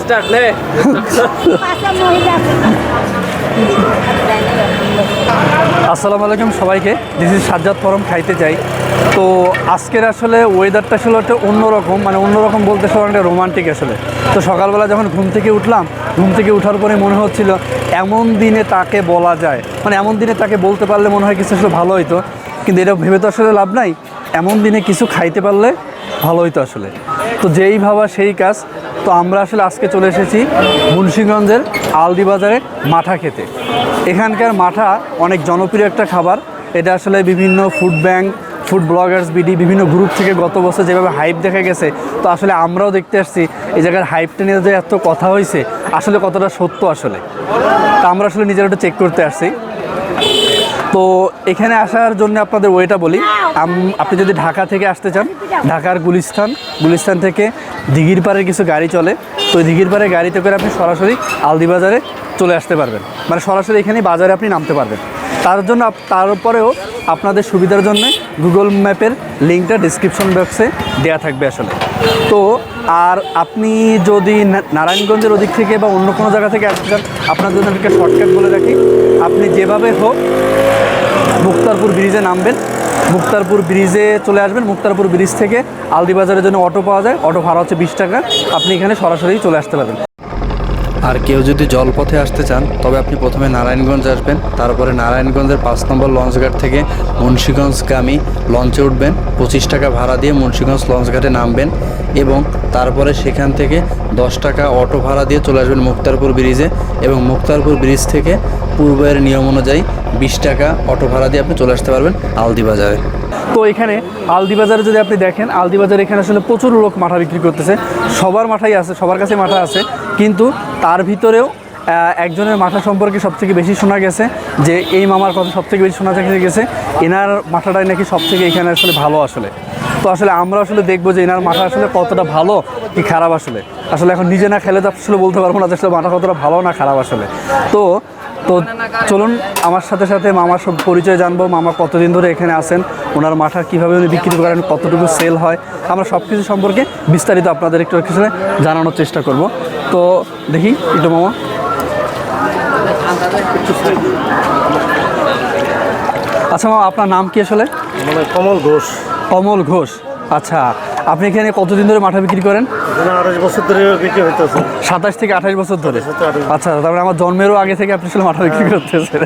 Start নে। আসসালামু আলাইকুম সবাইকে, দিস ইজ সাজ্জাদ ফরম খাইতে চাই। তো আজকের আসলে ওয়েদারটা আসলে একটা অন্যরকম, মানে অন্যরকম বলতে সব একটা রোমান্টিক আসলে। তো সকালবেলা যখন ঘুম থেকে উঠলাম, ঘুম থেকে ওঠার পরে মনে হচ্ছিল এমন দিনে তাকে বলা যায়, মানে এমন দিনে তাকে বলতে পারলে মনে হয় কিছু আসলে ভালো হইতো, কিন্তু এটা ভেবে তো আসলে লাভ নাই। এমন দিনে কিছু খাইতে পারলে ভালো হইতো আসলে। তো যেই ভাবা সেই কাজ। তো আমরা আসলে আজকে চলে এসেছি মুন্সিগঞ্জের আলদি বাজারে মাঠা খেতে। এখানকার মাঠা অনেক জনপ্রিয় একটা খাবার। এটা আসলে বিভিন্ন food bank, food Bloggers BD বিভিন্ন গ্রুপ থেকে গত বছর যেভাবে হাইপ দেখা গেছে, তো আসলে আমরাও দেখতে আসছি এই জায়গার হাইপটা নিয়ে যে এত কথা হয়েছে আসলে কতটা সত্য আসলে। তা আমরা আসলে নিজেরা একটু চেক করতে আসছি। তো এখানে আসার জন্য আপনাদের ওয়েটা বলি, আপনি যদি ঢাকা থেকে আসতে চান, ঢাকার গুলিস্তান থেকে দিঘির পাড়ের কিছু গাড়ি চলে, তো ওই দিঘির পাড়ের গাড়িতে করে আপনি সরাসরি আলদি বাজারে চলে আসতে পারবেন, মানে সরাসরি এখানে বাজারে আপনি নামতে পারবেন। তারপরেও আপনাদের সুবিধার জন্য গুগল ম্যাপের লিঙ্কটা ডিসক্রিপশন বক্সে দেওয়া থাকবে আসলে। তো আর আপনি যদি নারায়ণগঞ্জের ওদিক থেকে বা অন্য কোনো জায়গা থেকে আসতে চান, আপনার জন্য একটা শর্টকাট বলে রাখি, আপনি যেভাবে হোক মুক্তারপুর ব্রিজে নামবেন, মুক্তারপুর ব্রিজে চলে আসবেন। মুক্তারপুর ব্রিজ থেকে আলদি বাজারের জন্য অটো পাওয়া যায়, অটো ভাড়া হচ্ছে 20 টাকা। আপনি এখানে সরাসরি চলে আসতে পারবেন। আর কেউ যদি জলপথে আসতে চান তবে আপনি প্রথমে নারায়ণগঞ্জ আসবেন, তারপরে নারায়ণগঞ্জের 5 নম্বর লঞ্চঘাট থেকে মুন্সিগঞ্জগামী লঞ্চে উঠবেন, 25 টাকা ভাড়া দিয়ে মুন্সিগঞ্জ লঞ্চঘাটে নামবেন এবং তারপরে সেখান থেকে 10 টাকা অটো ভাড়া দিয়ে চলে আসবেন মুক্তারপুর ব্রিজে, এবং মুক্তারপুর ব্রিজ থেকে পূর্বের নিয়ম অনুযায়ী 20 টাকা অটো ভাড়া দিয়ে আপনি চলে আসতে পারবেন আলদি বাজারে। তো এখানে আলদি বাজারে যদি আপনি দেখেন, আলদি বাজারে এখানে আসলে প্রচুর লোক মাঠা বিক্রি করতেছে। সবার মাঠাই আছে, সবার কাছে মাঠা আছে, কিন্তু তার ভিতরেও একজনের মাঠা সম্পর্কে সবথেকে বেশি শোনা গেছে, যে এই মামার কথা সবথেকে বেশি শোনা গেছে, এনার মাঠাটাই নাকি সবথেকে এখানে আসলে ভালো আসলে। তো আসলে আমরা আসলে দেখবো যে এনার মাঠা আসলে কতটা ভালো কি খারাপ আসলে। আসলে এখন নিজে না খেলে তো আসলে বলতে পারবো না যে আসলে মাঠা কতটা ভালো না খারাপ আসলে। তো চলুন আমার সাথে সাথে মামার সব পরিচয় জানবো, মামা কতদিন ধরে এখানে আছেন, ওনার মাঠা কীভাবে উনি বিক্রি করেন, কতটুকু সেল হয়, আমরা সব কিছু সম্পর্কে বিস্তারিত আপনাদের একটু কিছু জানানোর চেষ্টা করব। তো দেখি একটু মামা। আচ্ছা মামা, আপনার নাম কি আসলে? কমল ঘোষ। কমল ঘোষ, আচ্ছা। আপনি এখানে কতদিন ধরে মাঠা বিক্রি করেন? 28 বছর ধরে বিক্রি হইতেছে। 27 থেকে 28 বছর ধরে? আচ্ছা, তারপরে আমার জন্মেরও আগে থেকে আপনি আসলে মাঠা বিক্রি করতেছেন।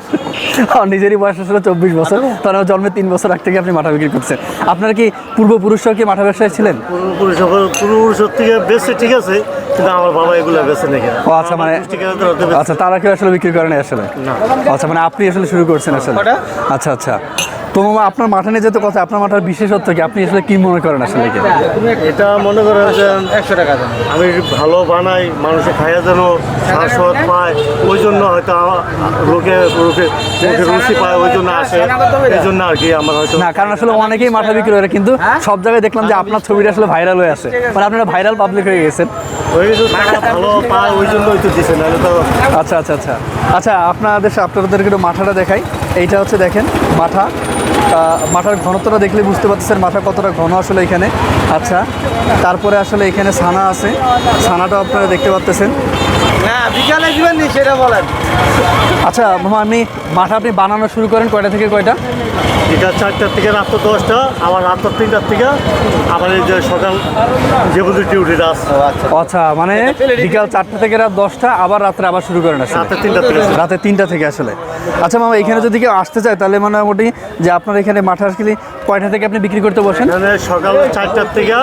আমার নিজেরই বয়স আসলে 24 বছর, তার আমার জন্মের 3 বছর আগ থেকে আপনি মাঠা বিক্রি করছেন। আপনার কি পূর্বপুরুষরা কি মাঠা ব্যবসায়ী ছিলেন? পূর্বপুরুষের থেকে বেশি, ঠিক আছে, কিন্তু আমার বাবা এগুলো বেছে নাকি। ও আচ্ছা, মানে আচ্ছা, তারা কেউ আসলে বিক্রি করে না আসলে? আচ্ছা, মানে আপনি আসলে শুরু করছেন আসলে। আচ্ছা আচ্ছা। তো মামা, আপনার মাঠা নিয়ে যেতে কথা, আপনার মাঠার বিশেষত্ব কি, আপনি আসলে কি মনে করেন আসলে? এটা মনে করেন যে 100 টাকা আমি ভালো বানাই, মানুষে খাইয়া যেন স্বাদ পায়, ওই জন্য হয়তো লোকে রুচি পায়, ওই জন্য আসে, এই জন্য আর কি আমার হয়তো না। কারণ আসলে অনেকেই মাঠা বিক্রি করে, কিন্তু সব জায়গায় দেখলাম যে আপনার ছবিটা আসলে ভাইরাল হয়ে আছে, মানে আপনারা ভাইরাল পাবলিক হয়ে গেছেন, ওই ভালো পায়, ওই জন্য হয়তো দিচ্ছে না তো। আচ্ছা আচ্ছা আচ্ছা আচ্ছা, আপনাদেরকে একটু মাঠাটা দেখাই। এইটা হচ্ছে দেখেন মাঠা, মাঠার ঘনত্বটা দেখলে বুঝতে পারতেছেন মাঠা কতটা ঘন আসলে এখানে। আচ্ছা, তারপরে আসলে এখানে ছানা আছে, ছানাটাও আপনারা দেখতে পাচ্তেছেন। বিকালে দিবেন নি সেটা বলেন। আচ্ছা মামা, মাঠা আপনি বানানো শুরু করেন কয়টা থেকে কয়টা? বিকাল 4টার থেকে রাত 10টা, আবার রাত 3টার থেকে আবার এই যে সকাল যে বুঝি ডিউটিটা আছে। আচ্ছা, মানে বিকাল 4টা থেকে রাত 10টা, আবার রাত্রে আবার শুরু করেন আসলে রাতে 3টা থেকে আসলে। আচ্ছা মামা, এখানে যদি কেউ আসতে চায় তাহলে মোটামুটি যে আপনার এখানে মাঠা আসলে কয়টা থেকে আপনি বিক্রি করতে বসেন? সকাল 4টার থেকে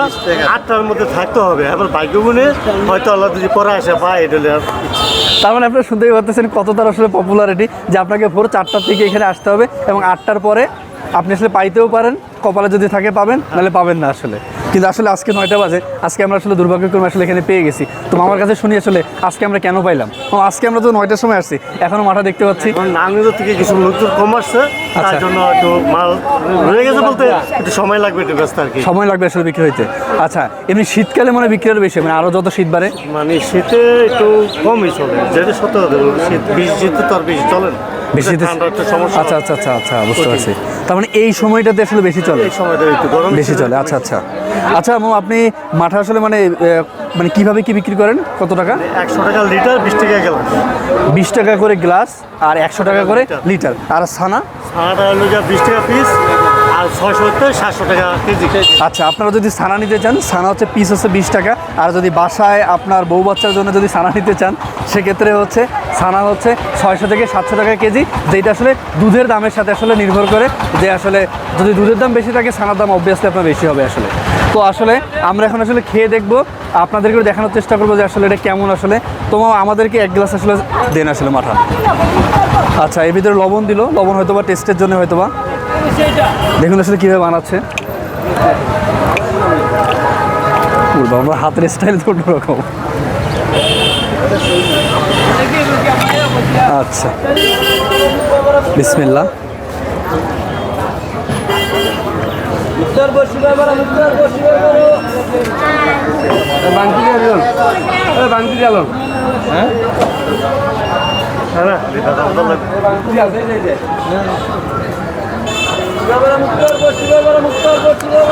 8টার মধ্যে থাকতে হবে, এবার ভাগ্য গুণে হয়তো আল্লাহ যদি পরে আসে পায়, এটা। তার মানে আপনারা শুনতেই পারতেছেন কতটা আসলে পপুলারিটি, যে আপনাকে ভোর 4টার থেকে এখানে আসতে হবে, এবং 8টার পরে আপনি আসলে পাইতেও পারেন, কপালে যদি থাকে পাবেন, নাহলে পাবেন না আসলে। কিন্তু আসলে আজকে 9টা বাজে, আজকে আমরা আসলে দুর্ভাগ্যক্রমে আসলে এখানে পেয়ে গেছি। তো মামার কাছে শুনি আসলে আজকে আমরা কেন পাইলাম। আজকে আমরা তো 9টার সময় আসছি, এখনো মাঠা দেখতে পাচ্ছি। নাঙ্গল থেকে কিছু লোকজন কম আসছে, তার জন্য একটু মাল রয়ে গেছে, বলতে একটু সময় লাগবে, একটু ব্যস্ত আর কি। সময় লাগবে আসলে বিক্রি হইতে। আচ্ছা, এমনি শীতকালে মানে বিক্রি আরও বেশি, মানে আরও যত শীত বাড়ে, মানে শীতে একটু কমই চলে, যেটা সত্য কথা, শীত বেশি, শীতে তো আর বেশি চলে না। বেশি শীতে ঠান্ডা একটা সমস্যা। আচ্ছা আচ্ছা আচ্ছা আচ্ছা বুঝতে পারছি। তার মানে এই সময়টাতে আসলে বেশি চলে, এই সময়টা একটু গরম বেশি চলে। আচ্ছা আচ্ছা আচ্ছা মামা, আপনি মাঠা আসলে মানে মানে কীভাবে কি বিক্রি করেন, কত টাকা? 100 টাকা লিটার, 20 টাকা গেলাম। 20 টাকা করে গ্লাস আর 100 টাকা করে লিটার। আর ছানা? ছানাটা হলো যা 20 টাকা পিস, আর 600 থেকে 700 টাকা কেজি। আচ্ছা, আপনারা যদি ছানা নিতে চান, ছানা হচ্ছে পিস হচ্ছে 20 টাকা। আর যদি বাসায় আপনার বউ বাচ্চার জন্য যদি ছানা নিতে চান, সেক্ষেত্রে হচ্ছে ছানা হচ্ছে 600 থেকে 700 টাকা কেজি, যেটা আসলে দুধের দামের সাথে আসলে নির্ভর করে, যে আসলে যদি দুধের দাম বেশি থাকে ছানার দাম অবভিয়াসলি আপনার বেশি হবে আসলে। তো আসলে আমরা এখন আসলে খেয়ে দেখবো, আপনাদেরকে দেখানোর চেষ্টা করবো যে আসলে এটা কেমন আসলে। তো আমাদেরকে 1 গ্লাস আসলে দেন আসলে মাঠা। আচ্ছা, এর ভিতরে লবণ দিল, লবণ হয়তো বা টেস্টের জন্য হয়তো বা। দেখুন আসলে কীভাবে বানাচ্ছে। আমরা হাতের স্টাইল তো অন্যরকম। আচ্ছা, বিসমিল্লাহ।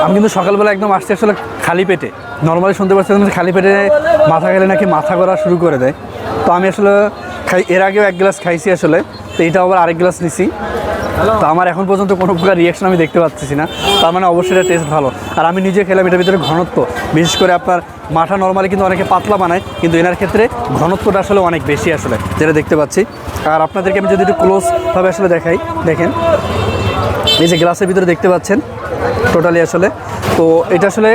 আমি কিন্তু সকালবেলা একদম আসছি আসলে খালি পেটে। নর্মালি শুনতে পাচ্ছি খালি পেটে মাথা খেলে নাকি মাথা করা শুরু করে দেয়। তো আমি আসলে এর আগেও 1 গ্লাস খাইছি আসলে, তো এটা আবার আরেক গ্লাস নিছি। তো আমার এখন পর্যন্ত কোনো প্রকার রিয়াকশন আমি দেখতে পাচ্ছি না, তার মানে অবশ্যই এটা টেস্ট ভালো। আর আমি নিজে খেলাম, এটার ভিতরে ঘনত্ব, বিশেষ করে আপনার মাঠা নর্মালি কিন্তু অনেকে পাতলা বানায়, কিন্তু এনার ক্ষেত্রে ঘনত্বটা আসলে অনেক বেশি আসলে, যেটা দেখতে পাচ্ছি। আর আপনাদেরকে আমি যদি একটু ক্লোজভাবে আসলে দেখাই, দেখেন এই যে গ্লাসের ভিতরে দেখতে পাচ্ছেন টোটালি আসলে। তো এটা আসলে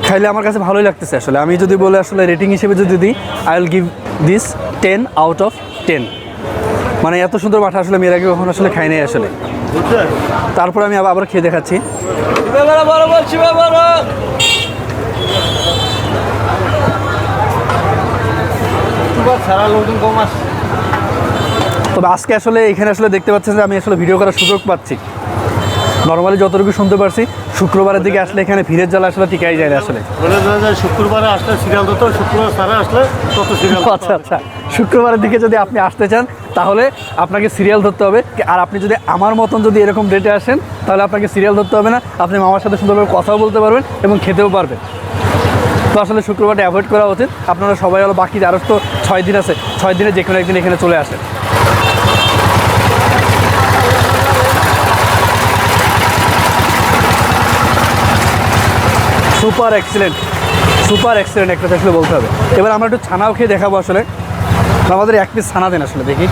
খাইলে আমার কাছে ভালোই লাগতেছে আসলে। আমি যদি বলে আসলে রেটিং হিসেবে যদি দিই, I will give this 10 out of 10। মানে এত সুন্দর মাঠা আসলে আমি এর আগে কখনো আসলে খাই নাই আসলে। তারপর আমি আবার খেয়ে দেখাচ্ছি। তবে আজকে আসলে এখানে আসলে দেখতে পাচ্ছেন যে আমি আসলে ভিডিও করার সুযোগ পাচ্ছি। নর্মালি যতটুকু শুনতে পারছি, শুক্রবারের দিকে আসলে এখানে ভিড়ের জ্বালা আসলে টিকাই যায় না আসলে। শুক্রবারে আসলে সিরিয়াল দিত, শুক্রবার ছাড়া আসলে তত সিরিয়াল। আচ্ছা আচ্ছা, শুক্রবারের দিকে যদি আপনি আসতে চান তাহলে আপনাকে সিরিয়াল ধরতে হবে। আর আপনি যদি আমার মতন যদি এরকম ডেটে আসেন, তাহলে আপনাকে সিরিয়াল ধরতে হবে না, আপনি মামার সাথে সুন্দরভাবে কথাও বলতে পারবেন এবং খেতেও পারবেন। তো আসলে শুক্রবারটা অ্যাভয়েড করা উচিত। আপনারা সবাই হলো বাকি আরও তো 6 দিন আছে, 6 দিনে যে কোনো একদিন এখানে চলে আসেন। সুপার এক্সিলেন্ট, সুপার এক্সিলেন্ট একটা আসলে বলতে হবে। এবার আমরা একটু ছানাও খেয়ে দেখাবো আসলে। আমাদের 1 পিস ছানা দেন আসলে, দেখি।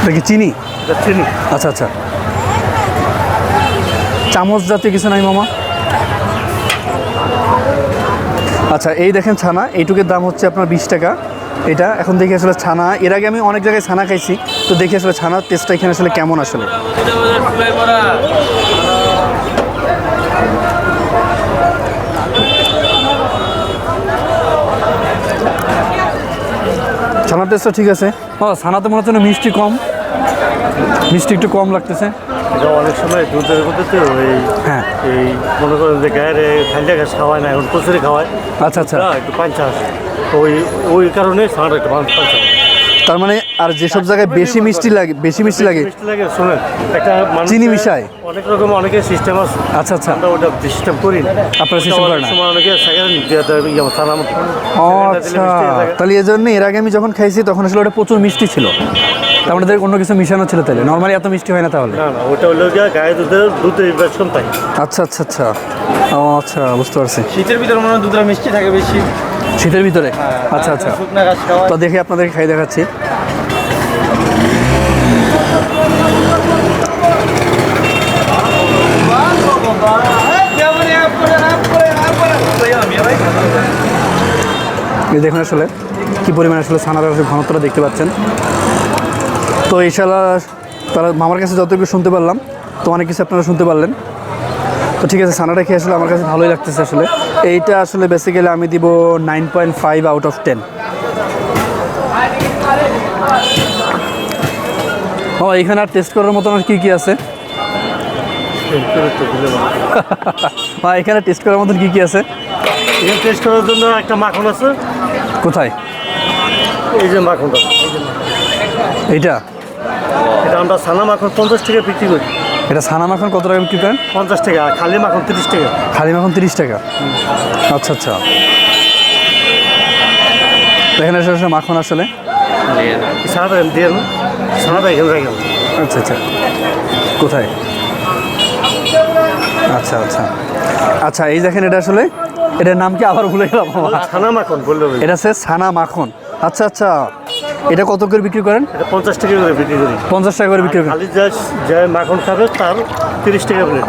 দেখি চিনি, চিনি। আচ্ছা আচ্ছা, চামচ জাতীয় কিছু নাই মামা? আচ্ছা, এই দেখেন ছানা, এইটুকের দাম হচ্ছে আপনার 20 টাকা। এটা এখন দেখি আসলে ছানা, এর আগে আমি অনেক জায়গায় ছানা খাইছি, তো দেখি আসলে ছানার টেস্টটা এখানে আসলে কেমন আসলে। ছানার টেস্টটা ঠিক আছে। ও, ছানাতে মনে হচ্ছে না মিষ্টি কম, মিষ্টি একটু কম লাগতেছে। এটা অনেক সময় দুধের মধ্যে তো হ্যাঁ, এই মনে করেন যে গায়ের খাইলে ঘাস খাওয়ায় না, এখন কচুরি খাওয়ায়। আচ্ছা আচ্ছা, একটু পাঞ্চা আসে, তো ওই কারণে ছানাটা একটু পাঞ্চা। তার মানে আর যেসব জায়গায় বেশি মিষ্টি লাগে, বেশি মিষ্টি লাগে, শোনেন একটা চিনি মিশায় অনেক রকম, অনেকের সিস্টেম আছে। আচ্ছা আচ্ছা, আমরা ওটা সিস্টেম করি না। আপনারা সিস্টেম করেন না? অনেকে ছানা। ও আচ্ছা, তাহলে এই জন্য এর আগে আমি যখন খাইছি তখন আসলে ওটা প্রচুর মিষ্টি ছিল, তার মানে অন্য কিছু মিশানো ছিল, তাহলে নর্মালি এত মিষ্টি হয় না তাহলে। না না, ওটা হলো গিয়ে গায়ে দুধের ইনফেকশন পাই। আচ্ছা আচ্ছা আচ্ছা, ও আচ্ছা, বুঝতে পারছি। শীতের ভিতরে মনে হয় দুধটা মিষ্টি থাকে বেশি, শীতের ভিতরে। আচ্ছা আচ্ছা, শুকনা ঘাস খাওয়া। তো দেখি আপনাদেরকে খাই দেখাচ্ছি। দেখুন আসলে কী পরিমাণে আসলে ছানার ঘনত্বটা দেখতে পাচ্ছেন। তো ইনশাআল্লাহ তারা মামার কাছে যতটুকু শুনতে পারলাম, তো অনেক কিছু আপনারা শুনতে পারলেন। তো ঠিক আছে, ছানাটা খেয়ে আসলে আমার কাছে ভালোই লাগতেছে আসলে। এইটা আসলে বেসিক্যালি আমি দিব 9.5 আউট অফ 10। ও, এখানে আর টেস্ট করার মতন আর কী কী আছে? এখানে টেস্ট করার মতন কী কী আছে? এখানে টেস্ট করার জন্য একটা মাখন আছে। কোথায়? এই যে মাখনটা, এইটা এটা আমরা ছানা মাখন 50 টাকা বিক্রি করি। এটা ছানা মাখন কত টাকা বিক্রি করেন? 50 টাকা, আর খালি মাখন 30 টাকা। খালি মাখন 30 টাকা। আচ্ছা আচ্ছা, এখানে আসলে মাখন আসলে ছানাটা দিয়ে না, ছানাটা এখানে রাখেন। আচ্ছা আচ্ছা, কোথায়? আচ্ছা আচ্ছা আচ্ছা, এই দেখেন এটা আসলে এটার নাম কি আবার ভুলে গেলাম। ছানা মাখন বললে হবে। এটা হচ্ছে ছানা মাখন। আচ্ছা আচ্ছা, এটা কত করে বিক্রি করেন? এটা 50 টাকা করে বিক্রি করি। 50 টাকা করে বিক্রি করেন। খালি যে মাখন খাবে তার 30 টাকা প্লেট।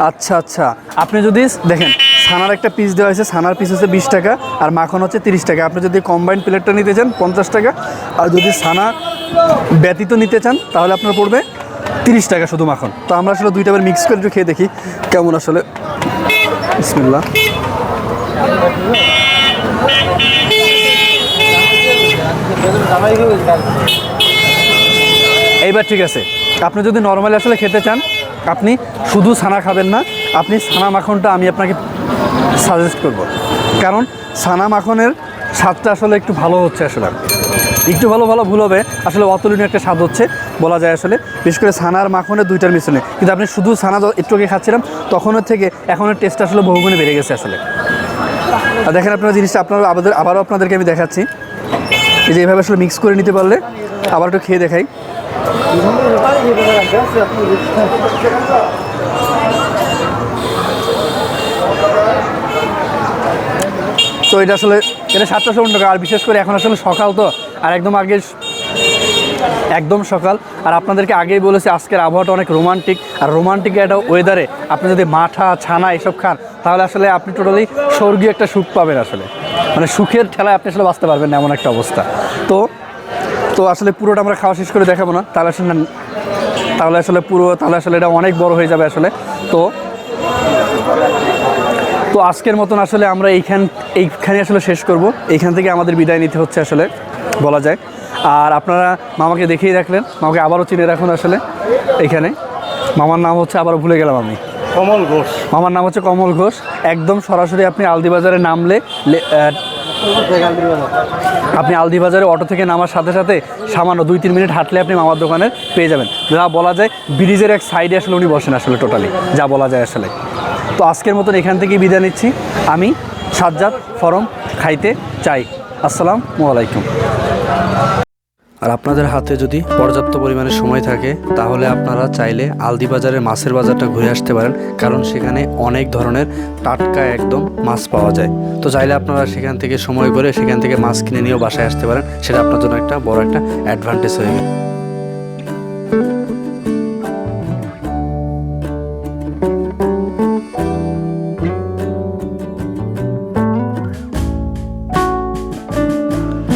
আচ্ছা আচ্ছা, আপনি যদি দেখেন ছানার একটা পিস দেওয়া হয়েছে, ছানার পিস হচ্ছে 20 টাকা আর মাখন হচ্ছে 30 টাকা। আপনি যদি কম্বাইন্ড প্লেটটা নিতে চান 50 টাকা, আর যদি ছানা ব্যতীত নিতে চান তাহলে আপনার পড়বে 30 টাকা শুধু মাখন। তো আমরা আসলে দুইটা বার মিক্স করে একটু খেয়ে দেখি কেমন আসলে। বিসমিল্লাহ। এইবার ঠিক আছে, আপনি যদি নর্মালি আসলে খেতে চান, আপনি শুধু ছানা খাবেন না, আপনি ছানা মাখনটা আমি আপনাকে সাজেস্ট করব। কারণ ছানা মাখনের স্বাদটা আসলে একটু ভালো হচ্ছে, আসলে একটু ভালো ভুল হবে, আসলে অতুলনীয় একটা স্বাদ হচ্ছে বলা যায় আসলে, বিশেষ করে ছানার মাখনের দুইটার মিশ্রণে। কিন্তু আপনি শুধু ছানা একটু আগে খাচ্ছিলাম, তখনের থেকে এখনের টেস্ট আসলে বহুগুণে বেড়ে গেছে আসলে। আর দেখেন আপনারা জিনিসটা আবারও আপনাদেরকে আমি দেখাচ্ছি, এই যে এইভাবে আসলে মিক্স করে নিতে পারলে। আবার একটু খেয়ে দেখাই। তো এটা আসলে এটা 750 টাকা। আর বিশেষ করে এখন আসলে সকাল তো, আর একদম সকাল। আর আপনাদেরকে আগেই বলেছি আজকের আবহাওয়াটা অনেক রোমান্টিক, আর রোমান্টিক একটা ওয়েদারে আপনি যদি মাঠা ছানা এসব খান তাহলে আসলে আপনি টোটালি স্বর্গীয় একটা সুখ পাবেন আসলে, মানে সুখের ঠেলায় আপনি আসলে বাঁচতে পারবেন না, এমন একটা অবস্থা। তো আসলে পুরোটা আমরা খাওয়া শেষ করে দেখাবো না, তাহলে আসলে এটা অনেক বড় হয়ে যাবে আসলে। তো আজকের মতন আসলে আমরা এইখানে আসলে শেষ করব। এইখান থেকে আমাদের বিদায় নিতে হচ্ছে আসলে বলা যায়। আর আপনারা মামাকে দেখেই রাখলেন, মামাকে আবারও চিনে রাখুন আসলে। এইখানে মামার নাম হচ্ছে, আবারও ভুলে গেলাম আমি, কমল ঘোষ। মামার নাম হচ্ছে কমল ঘোষ। একদম সরাসরি আপনি আলদি বাজারে নামলে, আপনি আলদি বাজারে অটো থেকে নামার সাথে সাথে সামান্য 2-3 মিনিট হাঁটলে আপনি মামার দোকানে পেয়ে যাবেন। যা বলা যায় ব্রিজের এক সাইডে আসলে উনি বসেন আসলে, টোটালি যা বলা যায় আসলে। তো আজকের মতন এখান থেকেই বিদায় নিচ্ছি আমি, সাজ্জাদ ফরম, খাইতে চাই। আসসালামু আলাইকুম। আর আপনাদের হাতে যদি পর্যাপ্ত পরিমাণে সময় থাকে তাহলে আপনারা চাইলে আলদি বাজারের মাছের বাজারটা ঘুরে আসতে পারেন, কারণ সেখানে অনেক ধরনের টাটকা একদম মাছ পাওয়া যায়। তো চাইলে আপনারা সেখান থেকে সময় করে সেখান থেকে মাছ কিনে নিয়েও বাসায় আসতে পারেন, সেটা আপনার জন্য একটা বড় একটা অ্যাডভান্টেজ হয়ে গেল।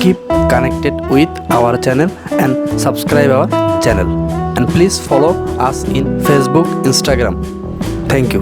Keep connected with our channel and subscribe our channel, and please follow us in Facebook, Instagram. Thank you.